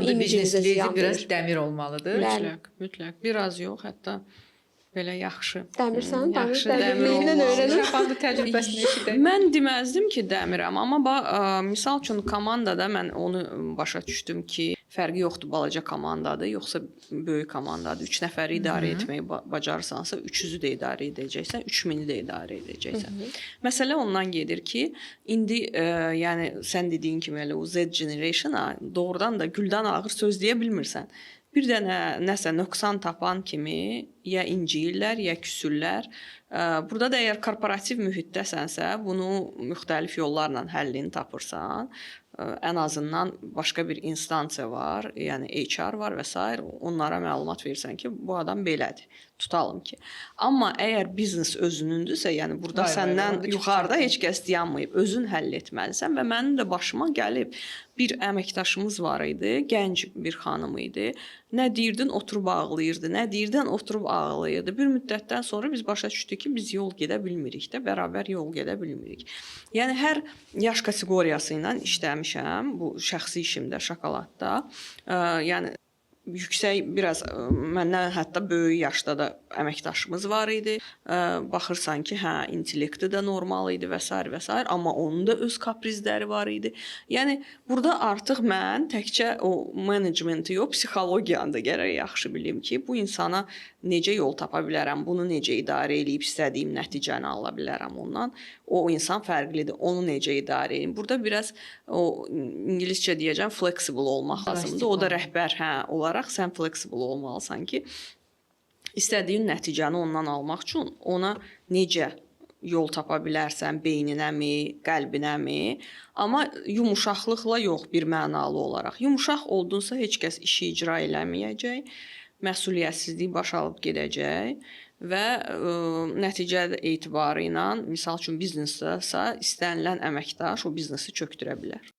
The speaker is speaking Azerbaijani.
zamanda biznes imicimizə ledi ziyan biraz verir. dəmir olmalıdır. Bəli. Mütləq. Biraz yox, hətta belə yaxşı. Dəmirsən, Yaxşı dəmirliyindən öyrənir. Şafandı təcrübəsini eşidək. Mən deməzdim ki, dəmirəm, amma misal üçün komandada mən onu başa düşdüm ki, fərqi yoxdur, balaca komandadır, yoxsa böyük komandadır. 3 nəfəri idarə etməyi bacarırsansa, 300-ü də idarə edəcəksən, 3000-i də idarə edəcəksən. Məsələ ondan gedir ki, indi yəni sən dediyin kimi elə o Z generationa doğrudan da güldən ağır söz deyə bilmirsən. Bir dənə nəsə nöqsan tapan kimi ya inciyirlər, ya küsürlər. Burada da əgər korporativ mühitdəsənsə, bunu müxtəlif yollarla həllini tapırsan, ən azından başqa bir instansiya var, yəni HR var və s. onlara məlumat verirsən ki, bu adam belədir, tutalım ki. Amma əgər biznes özünündürsə, yəni burada səndən yuxarıda heç kəs dayanmayıb, özün həll etməlisən və mənim də başıma gəlib bir əməkdaşımız var idi, gənc bir xanım idi. Nə deyirdin, oturub ağlayırdı, nə deyirdin, oturub ağlayırdı. Bir müddətdən sonra biz başa düşdük ki, biz yol gedə bilmirik də, bərabər yol gedə bilmirik. Yəni hər yaş kateqoriyası ilə işləmişəm bu şəxsi işimdə, şokoladda. Yəni yüksək biraz məndən hətta böyük yaşda da əməkdaşımız var idi. Baxırsan ki, hə, intellekti də normal idi və s. amma onun da öz kaprizləri var idi. Yəni burada artıq mən təkcə o menecmenti yox, psixologiyanı da gərək yaxşı bilim ki, bu insana necə yol tapa bilərəm, bunu necə idarə edib istədiyim nəticəni ala bilərəm ondan. O insan fərqlidir, onu necə idarə edeyim. Burada biraz o ingiliscə deyəcəm flexible olmaq lazımdır. O da rəhbər olaraq sən flexible olmalısan ki, istədiyin nəticəni ondan almaq üçün ona necə yol tapa bilərsən, beyninəmi, qəlbinəmi, amma yumuşaqlıqla yox, bir mənalı olaraq. Yumuşaq oldunsa heç kəs işi icra eləməyəcək, məsuliyyətsizlik baş alıb gedəcək və nəticə etibarı ilə, misal üçün biznesdəsə istənilən əməkdaş o biznesi çökdürə bilər.